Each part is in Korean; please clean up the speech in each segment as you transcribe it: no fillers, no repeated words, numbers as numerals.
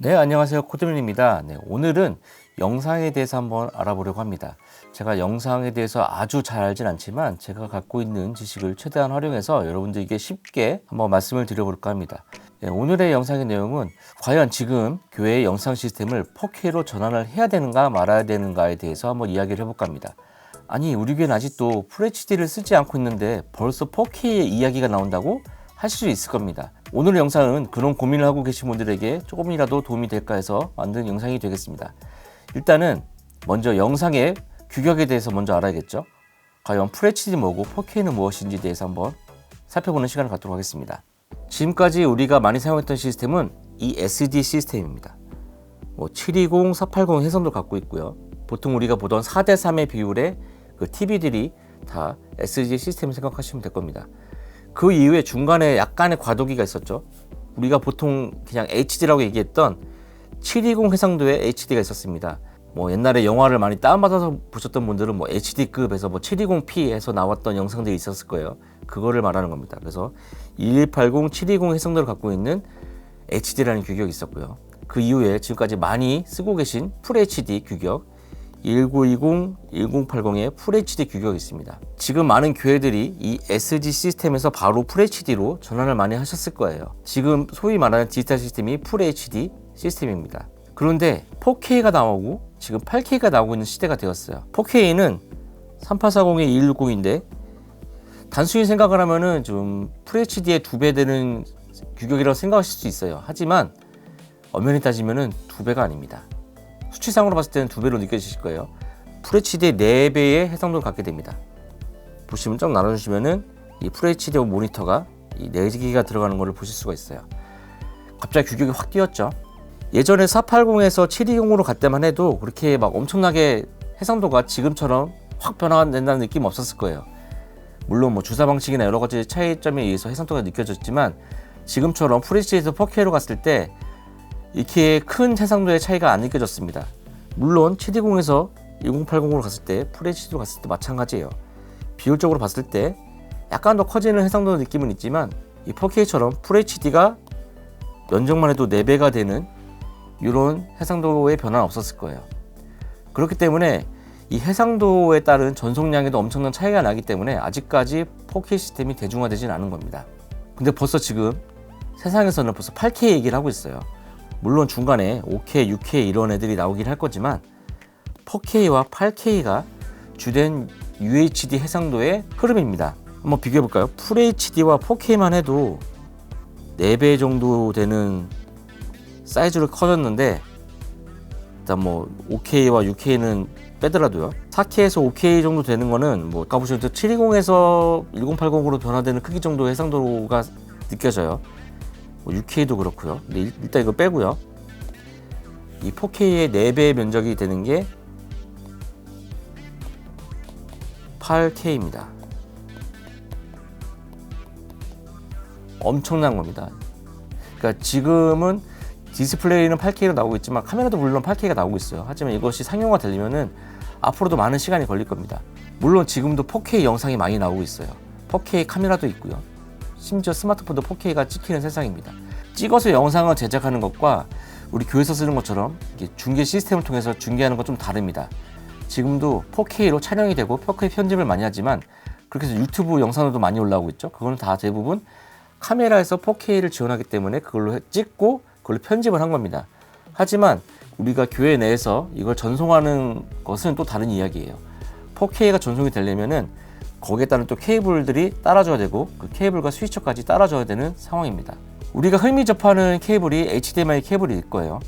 네, 안녕하세요. 코드맨입니다. 네, 오늘은 영상에 대해서 한번 알아보려고 합니다. 제가 영상에 대해서 아주 잘 알진 않지만 제가 갖고 있는 지식을 최대한 활용해서 여러분들에게 쉽게 한번 말씀을 드려볼까 합니다. 네, 오늘의 영상의 내용은 과연 지금 교회의 영상 시스템을 4K로 전환을 해야 되는가 말아야 되는가에 대해서 한번 이야기를 해볼까 합니다. 아니, 우리 교회는 아직도 FHD를 쓰지 않고 있는데 벌써 4K의 이야기가 나온다고? 하실 수 있을 겁니다. 오늘 영상은 그런 고민을 하고 계신 분들에게 조금이라도 도움이 될까 해서 만든 영상이 되겠습니다. 일단은 먼저 영상의 규격에 대해서 먼저 알아야겠죠. 과연 FHD 뭐고 4K는 무엇인지에 대해서 한번 살펴보는 시간을 갖도록 하겠습니다. 지금까지 우리가 많이 사용했던 시스템은 이 SD 시스템입니다. 720, 480 해상도 갖고 있고요. 보통 우리가 보던 4:3의 비율의 그 TV들이 다 SD 시스템을 생각하시면 될 겁니다. 그 이후에 중간에 약간의 과도기가 있었죠. 우리가 보통 그냥 HD라고 얘기했던 720 해상도의 HD가 있었습니다. 옛날에 영화를 많이 다운받아서 보셨던 분들은 HD급에서 720p 해서 나왔던 영상들이 있었을 거예요. 그거를 말하는 겁니다. 그래서 1180, 720 해상도를 갖고 있는 HD라는 규격이 있었고요. 그 이후에 지금까지 많이 쓰고 계신 FHD 규격 1920, 1080의 FHD 규격이 있습니다. 지금 많은 교회들이 이 SD 시스템에서 바로 FHD로 전환을 많이 하셨을 거예요. 지금 소위 말하는 디지털 시스템이 FHD 시스템입니다. 그런데 4K가 나오고 지금 8K가 나오고 있는 시대가 되었어요. 4K는 3840의 2160인데 단순히 생각을 하면은 좀 FHD의 2배 되는 규격이라고 생각하실 수 있어요. 하지만 엄연히 따지면은 2배가 아닙니다. 수치상으로 봤을 때는 2배로 느껴지실 거예요. FHD의 4배의 해상도를 갖게 됩니다. 보시면 좀 나눠주시면은 이 FHD 모니터가 이 4개가 들어가는 것을 보실 수가 있어요. 갑자기 규격이 확 뛰었죠. 예전에 480에서 720으로 갈 때만 해도 그렇게 막 엄청나게 해상도가 지금처럼 확 변화된다는 느낌 없었을 거예요. 물론 주사 방식이나 여러 가지 차이점에 의해서 해상도가 느껴졌지만 지금처럼 FHD에서 4K로 갔을 때 이렇게 큰 해상도의 차이가 안 느껴졌습니다. 물론 720에서 1080으로 갔을 때 FHD로 갔을 때 마찬가지예요. 비율적으로 봤을 때 약간 더 커지는 해상도 느낌은 있지만 이 4K처럼 FHD가 면적만 해도 4배가 되는 이런 해상도의 변화는 없었을 거예요. 그렇기 때문에 이 해상도에 따른 전송량에도 엄청난 차이가 나기 때문에 아직까지 4K 시스템이 대중화되진 않은 겁니다. 근데 벌써 지금 세상에서는 벌써 8K 얘기를 하고 있어요. 물론 중간에 5K, 6K 이런 애들이 나오긴 할 거지만 4K와 8K가 주된 UHD 해상도의 흐름입니다. 한번 비교해 볼까요? FHD와 4K만 해도 4배 정도 되는 사이즈로 커졌는데 일단 5K와 6K는 빼더라도요. 4K에서 5K 정도 되는 거는 아까 보시면 720에서 1080으로 변화되는 크기 정도의 해상도가 느껴져요. 6K도 그렇고요. 근데 일단 이거 빼고요. 이 4K의 4배의 면적이 되는 게 8K입니다. 엄청난 겁니다. 그러니까 지금은 디스플레이는 8K로 나오고 있지만 카메라도 물론 8K가 나오고 있어요. 하지만 이것이 상용화 되려면은 앞으로도 많은 시간이 걸릴 겁니다. 물론 지금도 4K 영상이 많이 나오고 있어요. 4K 카메라도 있고요. 심지어 스마트폰도 4K가 찍히는 세상입니다. 찍어서 영상을 제작하는 것과 우리 교회에서 쓰는 것처럼 중계 시스템을 통해서 중계하는 건 좀 다릅니다. 지금도 4K로 촬영이 되고 4K 편집을 많이 하지만 그렇게 해서 유튜브 영상들도 많이 올라오고 있죠. 그거는 다 대부분 카메라에서 4K를 지원하기 때문에 그걸로 찍고 그걸로 편집을 한 겁니다. 하지만 우리가 교회 내에서 이걸 전송하는 것은 또 다른 이야기예요. 4K가 전송이 되려면은 거기에 따른 또 케이블들이 따라줘야 되고 그 케이블과 스위처까지 따라줘야 되는 상황입니다. 우리가 흔히 접하는 케이블이 HDMI 케이블일 거예요.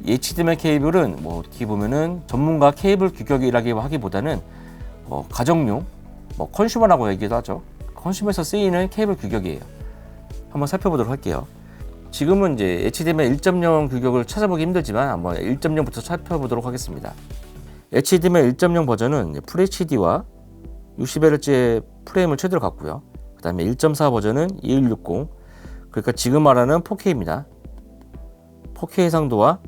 이 HDMI 케이블은 어떻게 보면은 전문가 케이블 규격이라고 하기보다는 가정용, 컨슈머라고 얘기도 하죠. 컨슈머에서 쓰이는 케이블 규격이에요. 한번 살펴보도록 할게요. 지금은 이제 HDMI 1.0 규격을 찾아보기 힘들지만 한번 1.0부터 살펴보도록 하겠습니다. HDMI 1.0 버전은 FHD와 60Hz의 프레임을 최대로 갖고요. 그 다음에 1.4 버전은 2160, 그러니까 지금 말하는 4K입니다. 4K 해상도와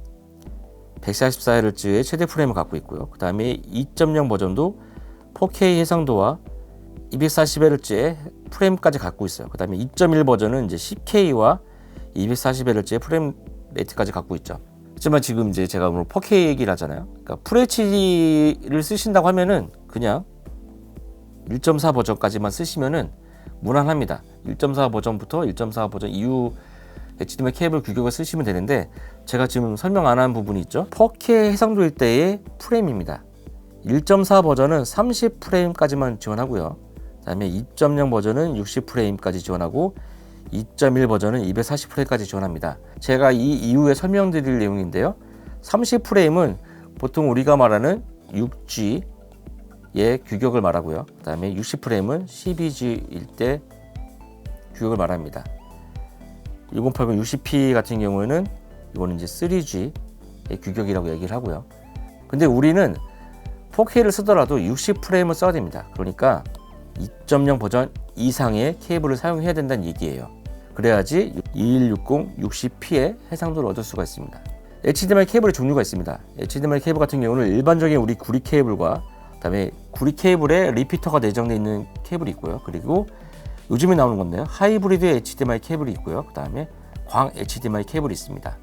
144Hz의 최대 프레임을 갖고 있고요. 그 다음에 2.0 버전도 4K 해상도와 240Hz의 프레임까지 갖고 있어요. 그 다음에 2.1 버전은 이제 10K와 240Hz의 프레임 레이트까지 갖고 있죠. 하지만 지금 이제 제가 오늘 4K 얘기를 하잖아요. 그러니까 FHD를 쓰신다고 하면은 그냥 1.4 버전까지만 쓰시면은 무난합니다. 1.4 버전부터 1.4 버전 이후 HDMI 케이블 규격을 쓰시면 되는데, 제가 지금 설명 안 한 부분이 있죠. 4K 해상도일 때의 프레임입니다. 1.4 버전은 30프레임까지만 지원하고요. 그 다음에 2.0 버전은 60프레임까지 지원하고 2.1 버전은 240프레임까지 지원합니다. 제가 이 이후에 설명드릴 내용인데요. 30프레임은 보통 우리가 말하는 6G의 규격을 말하고요. 그 다음에 60프레임은 12G일 때 규격을 말합니다. 1080 60p 같은 경우에는 이거는 이제 3G의 규격이라고 얘기를 하고요. 근데 우리는 4K를 쓰더라도 60프레임을 써야 됩니다. 그러니까 2.0 버전 이상의 케이블을 사용해야 된다는 얘기예요. 그래야지 2160 60p의 해상도를 얻을 수가 있습니다. HDMI 케이블의 종류가 있습니다. HDMI 케이블 같은 경우는 일반적인 우리 구리 케이블과 그다음에 구리 케이블에 리피터가 내장되어 있는 케이블이 있고요. 그리고 요즘에 나오는 건데요. 하이브리드 HDMI 케이블이 있고요. 그다음에 광 HDMI 케이블이 있습니다.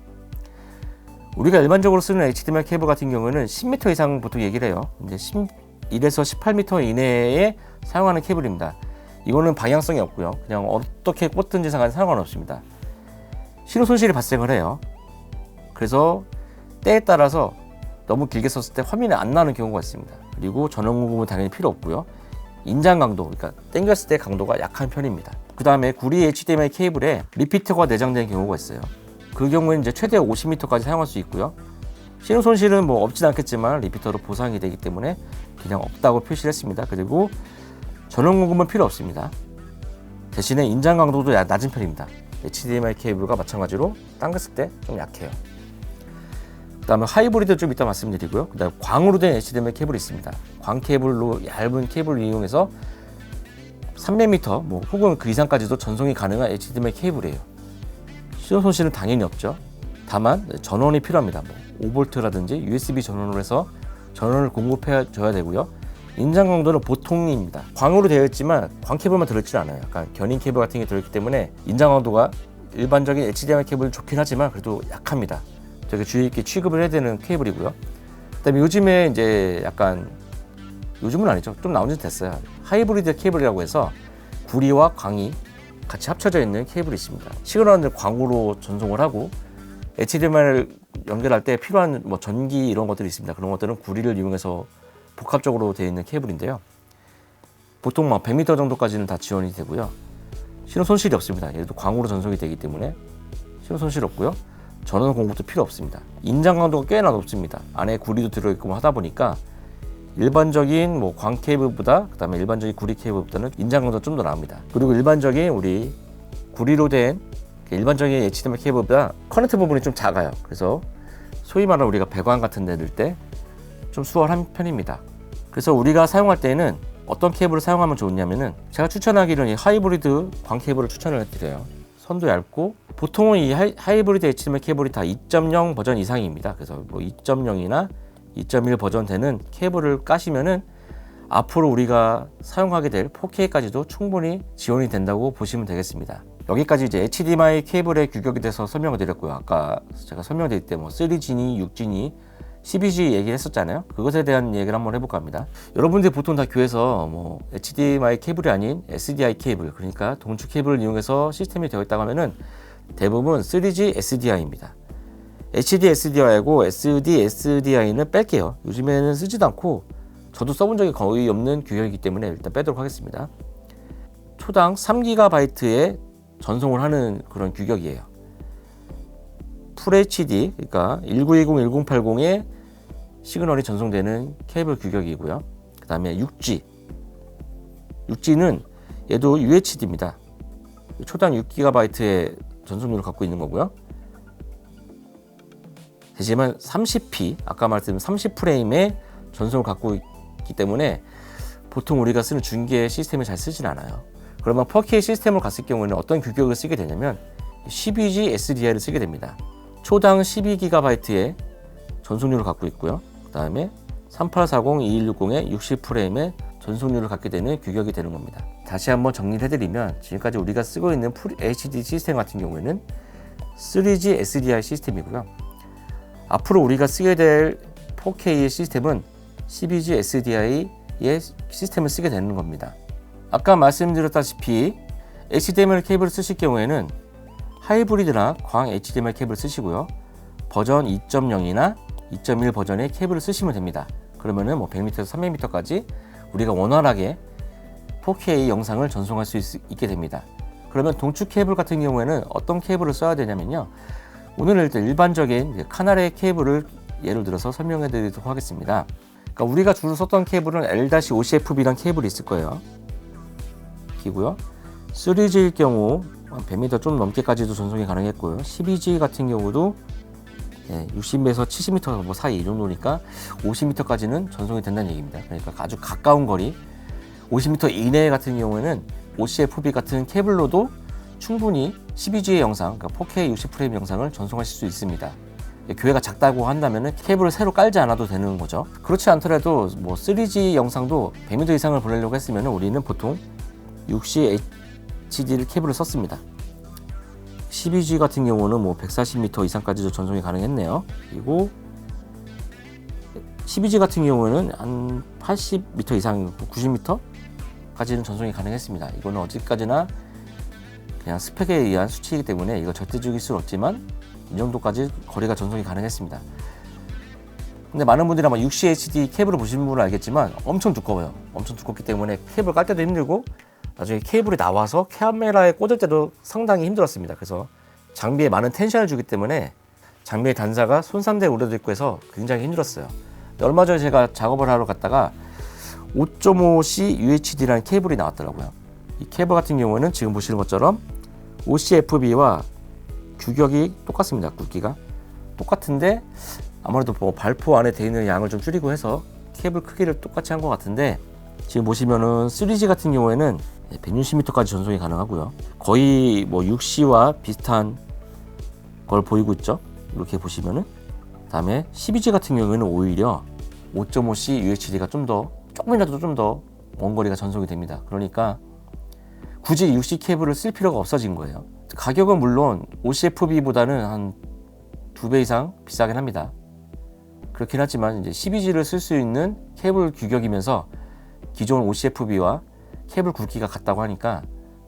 우리가 일반적으로 쓰는 HDMI 케이블 같은 경우는 10m 이상 보통 얘기를 해요. 이제 1에서 18m 이내에 사용하는 케이블입니다. 이거는 방향성이 없고요. 그냥 어떻게 꽂든지 상관없습니다. 신호 손실이 발생을 해요. 그래서 때에 따라서 너무 길게 썼을 때 화면이 안 나는 경우가 있습니다. 그리고 전원 공급은 당연히 필요 없고요. 인장 강도, 그러니까 당겼을 때 강도가 약한 편입니다. 그 다음에 구리 HDMI 케이블에 리피터가 내장된 경우가 있어요. 그 경우에는 이제 최대 50m까지 사용할 수 있고요. 신호 손실은 뭐 없진 않겠지만 리피터로 보상이 되기 때문에 그냥 없다고 표시를 했습니다. 그리고 전원 공급은 필요 없습니다. 대신에 인장 강도도 낮은 편입니다. HDMI 케이블과 마찬가지로 당겼을 때 좀 약해요. 그 다음에 하이브리드 좀 이따 말씀드리고요. 그 다음에 광으로 된 HDMI 케이블이 있습니다. 광 케이블로 얇은 케이블을 이용해서 300m 뭐 혹은 그 이상까지도 전송이 가능한 HDMI 케이블이에요. 신호 손실은 당연히 없죠. 다만 전원이 필요합니다. 뭐 5V라든지 USB 전원으로 해서 전원을 공급해 줘야 되고요. 인장 강도는 보통입니다. 광으로 되어 있지만 광 케이블만 들어있지 않아요. 약간 견인 케이블 같은 게 들어있기 때문에 인장 강도가 일반적인 HDMI 케이블 좋긴 하지만 그래도 약합니다. 되게 주의 있게 취급을 해야 되는 케이블이고요. 그다음에 요즘에 이제 약간 요즘은 아니죠. 좀 나온 지 됐어요. 하이브리드 케이블이라고 해서 구리와 광이 같이 합쳐져 있는 케이블이 있습니다. 시그널을 광으로 전송을 하고 HDMI를 연결할 때 필요한 뭐 전기 이런 것들이 있습니다. 그런 것들은 구리를 이용해서 복합적으로 되어 있는 케이블인데요. 보통 막 100m 정도까지는 다 지원이 되고요. 신호 손실이 없습니다. 얘도 광으로 전송이 되기 때문에 신호 손실 없고요. 전원 공급도 필요 없습니다. 인장 강도가 꽤나 높습니다. 안에 구리도 들어있고 하다 보니까 일반적인 뭐 광 케이블보다 그다음에 일반적인 구리 케이블보다는 인장 강도가 좀 더 나옵니다. 그리고 일반적인 우리 구리로 된 일반적인 HDMI 케이블보다 커넥터 부분이 좀 작아요. 그래서 소위 말하는 우리가 배관 같은 데 넣을 때 좀 수월한 편입니다. 그래서 우리가 사용할 때는 어떤 케이블을 사용하면 좋냐면은 제가 추천하기로는 이 하이브리드 광 케이블을 추천을 해드려요. 선도 얇고 보통은 이 하이브리드 HDMI 케이블이 다 2.0 버전 이상입니다. 그래서 뭐 2.0이나 2.1 버전 되는 케이블을 까시면은 앞으로 우리가 사용하게 될 4K까지도 충분히 지원이 된다고 보시면 되겠습니다. 여기까지 이제 HDMI 케이블의 규격에 대해서 설명을 드렸고요. 아까 제가 설명드릴 때 뭐 3G니 6G니 12G 얘기를 했었잖아요. 그것에 대한 얘기를 한번 해볼까 합니다. 여러분들이 보통 다 교회에서 뭐 HDMI 케이블이 아닌 SDI 케이블, 그러니까 동축 케이블을 이용해서 시스템이 되어 있다고 하면은 대부분 3G SDI입니다. HD SDI하고 SD SDI는 뺄게요. 요즘에는 쓰지도 않고 저도 써본 적이 거의 없는 규격이기 때문에 일단 빼도록 하겠습니다. 초당 3GB의 전송을 하는 그런 규격이에요. FHD, 그러니까 1920, 1080에 시그널이 전송되는 케이블 규격이고요. 그 다음에 6G. 6G는 얘도 UHD입니다. 초당 6GB의 전송률을 갖고 있는 거고요. 하지만 30p, 아까 말씀드린 30프레임의 전송을 갖고 있기 때문에 보통 우리가 쓰는 중계 시스템을 잘 쓰진 않아요. 그러면 4K 시스템을 갔을 경우에는 어떤 규격을 쓰게 되냐면 12G SDI를 쓰게 됩니다. 초당 12GB의 전송률을 갖고 있고요. 그 다음에 3840, 2160의 60프레임의 전송률을 갖게 되는 규격이 되는 겁니다. 다시 한번 정리를 해드리면 지금까지 우리가 쓰고 있는 HD 시스템 같은 경우에는 3G SDI 시스템이고요. 앞으로 우리가 쓰게 될 4K의 시스템은 CBG SDI의 시스템을 쓰게 되는 겁니다. 아까 말씀드렸다시피 HDMI 케이블을 쓰실 경우에는 하이브리드나 광 HDMI 케이블을 쓰시고요. 버전 2.0이나 2.1 버전의 케이블을 쓰시면 됩니다. 그러면은 뭐 100m에서 300m까지 우리가 원활하게 4K 영상을 전송할 수 있게 됩니다. 그러면 동축 케이블 같은 경우에는 어떤 케이블을 써야 되냐면요. 오늘은 일단 일반적인 카나레 케이블을 예를 들어서 설명해 드리도록 하겠습니다. 그러니까 우리가 주로 썼던 케이블은 L-OCFB라는 케이블이 있을 거예요. 이고요. 3G일 경우 100m 좀 넘게까지도 전송이 가능했고요. 12G 같은 경우도 60에서 70m 뭐 사이 이 정도니까 50m까지는 전송이 된다는 얘기입니다. 그러니까 아주 가까운 거리 50m 이내 같은 경우에는 OCFB 같은 케이블로도 충분히 12G의 영상, 그러니까 4K 60프레임 영상을 전송하실 수 있습니다. 교회가 작다고 한다면 케이블을 새로 깔지 않아도 되는 거죠. 그렇지 않더라도 뭐 3G 영상도 100m 이상을 보내려고 했으면 우리는 보통 60 HD를 케이블을 썼습니다. 12G 같은 경우는 뭐 140m 이상까지도 전송이 가능했네요. 그리고 12G 같은 경우는 한 80m 이상, 90m까지는 전송이 가능했습니다. 이거는 어디까지나 그냥 스펙에 의한 수치이기 때문에 이거 절대적일 수는 없지만 이 정도까지 거리가 전송이 가능했습니다. 근데 많은 분들이 아마 60 HD 케이블을 보시는 분은 알겠지만 엄청 두꺼워요. 엄청 두껍기 때문에 케이블 깔 때도 힘들고 나중에 케이블이 나와서 카메라에 꽂을 때도 상당히 힘들었습니다. 그래서 장비에 많은 텐션을 주기 때문에 장비의 단사가 손상될 우려도 있고 해서 굉장히 힘들었어요. 얼마 전에 제가 작업을 하러 갔다가 5.5C UHD라는 케이블이 나왔더라고요. 이 케이블 같은 경우는 지금 보시는 것처럼 OCFB와 규격이 똑같습니다. 굵기가 똑같은데 아무래도 뭐 발포 안에 되어 있는 양을 좀 줄이고 해서 케이블 크기를 똑같이 한 것 같은데 지금 보시면은 3G 같은 경우에는 160m까지 전송이 가능하고요. 거의 뭐 6C와 비슷한 걸 보이고 있죠. 이렇게 보시면은 다음에 12G 같은 경우에는 오히려 5.5C UHD가 조금이라도 좀 더 먼 거리가 전송이 됩니다. 그러니까 굳이 60 케이블을 쓸 필요가 없어진 거예요. 가격은 물론 OCFB보다는 한 2배 이상 비싸긴 합니다. 그렇긴 하지만 이제 12G를 쓸 수 있는 케이블 규격이면서 기존 OCFB와 케이블 굵기가 같다고 하니까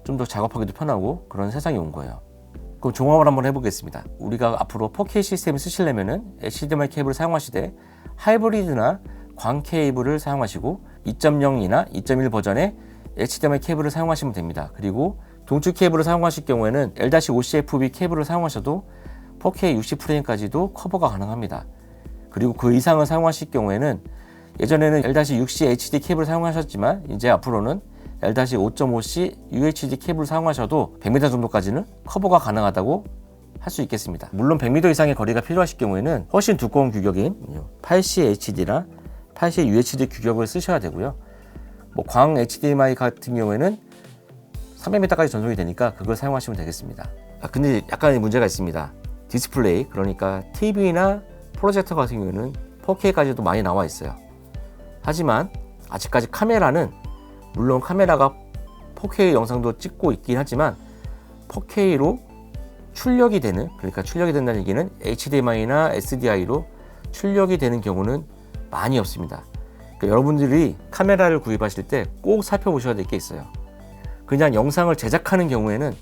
좀 더 작업하기도 편하고 그런 세상이 온 거예요. 그럼 종합을 한번 해보겠습니다. 우리가 앞으로 4K 시스템을 쓰시려면은 HDMI 케이블을 사용하시되 하이브리드나 광 케이블을 사용하시고 2.0이나 2.1 버전의 HDMI 케이블을 사용하시면 됩니다. 그리고 동축 케이블을 사용하실 경우에는 L-OCFB 케이블을 사용하셔도 4K 60프레임까지도 커버가 가능합니다. 그리고 그 이상을 사용하실 경우에는 예전에는 L-60 HD 케이블을 사용하셨지만 이제 앞으로는 L-5.5C UHD 케이블을 사용하셔도 100m 정도까지는 커버가 가능하다고 할 수 있겠습니다. 물론 100m 이상의 거리가 필요하실 경우에는 훨씬 두꺼운 규격인 8C HD나 8C UHD 규격을 쓰셔야 되고요. 뭐 광 HDMI 같은 경우에는 300m까지 전송이 되니까 그걸 사용하시면 되겠습니다. 근데 약간의 문제가 있습니다. 디스플레이, 그러니까 TV나 프로젝터 같은 경우에는 4K까지도 많이 나와 있어요. 하지만 아직까지 카메라는 물론 카메라가 4K 영상도 찍고 있긴 하지만 4K로 출력이 되는, 그러니까 출력이 된다는 얘기는 HDMI나 SDI로 출력이 되는 경우는 많이 없습니다. 그러니까 여러분들이 카메라를 구입하실 때 꼭 살펴보셔야 될 게 있어요. 그냥 영상을 제작하는 경우에는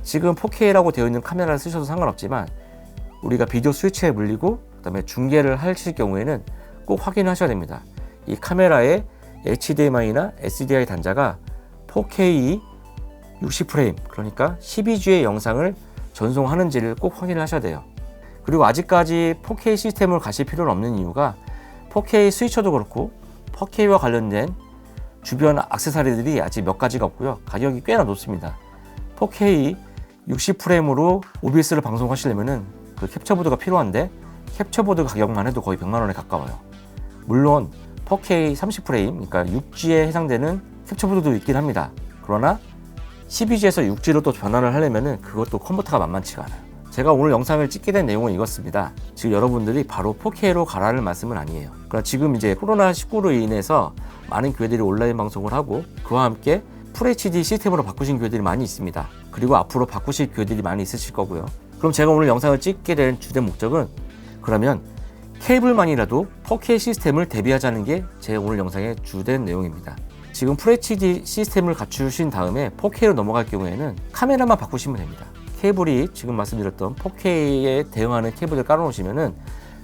지금 4K라고 되어 있는 카메라를 쓰셔도 상관없지만 우리가 비디오 스위치에 물리고 그다음에 중계를 하실 경우에는 꼭 확인하셔야 됩니다. 이 카메라의 HDMI나 SDI 단자가 4K 60프레임, 그러니까 12G의 영상을 전송하는지를 꼭 확인을 하셔야 돼요. 그리고 아직까지 4K 시스템을 가실 필요는 없는 이유가 4K 스위처도 그렇고 4K와 관련된 주변 액세서리들이 아직 몇 가지가 없고요. 가격이 꽤나 높습니다. 4K 60프레임으로 OBS를 방송하시려면은 그 캡처보드가 필요한데 캡처보드 가격만 해도 거의 100만 원에 가까워요. 물론 4K 30프레임, 그러니까 6G에 해당되는 캡처보드도 있긴 합니다. 그러나 12G에서 6G로 또 변환을 하려면은 그것도 컨버터가 만만치가 않아요. 제가 오늘 영상을 찍게 된 내용은 이것입니다. 지금 여러분들이 바로 4K로 가라는 말씀은 아니에요. 그러나 지금 이제 코로나19로 인해서 많은 교회들이 온라인 방송을 하고 그와 함께 FHD 시스템으로 바꾸신 교회들이 많이 있습니다. 그리고 앞으로 바꾸실 교회들이 많이 있으실 거고요. 그럼 제가 오늘 영상을 찍게 된 주된 목적은 그러면 케이블만이라도 4K 시스템을 대비하자는 게 제 오늘 영상의 주된 내용입니다. 지금 FHD 시스템을 갖추신 다음에 4K로 넘어갈 경우에는 카메라만 바꾸시면 됩니다. 케이블이 지금 말씀드렸던 4K에 대응하는 케이블을 깔아놓으시면은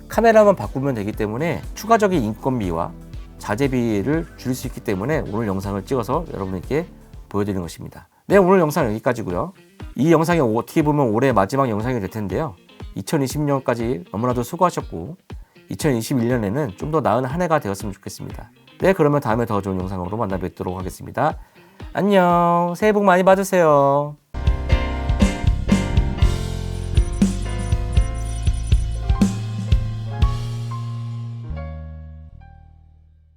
카메라만 바꾸면 되기 때문에 추가적인 인건비와 자재비를 줄일 수 있기 때문에 오늘 영상을 찍어서 여러분께 보여드리는 것입니다. 네, 오늘 영상 여기까지고요. 이 영상이 어떻게 보면 올해 마지막 영상이 될 텐데요. 2020년까지 너무나도 수고하셨고 2021년에는 좀 더 나은 한 해가 되었으면 좋겠습니다. 네, 그러면 다음에 더 좋은 영상으로 만나 뵙도록 하겠습니다. 안녕. 새해 복 많이 받으세요.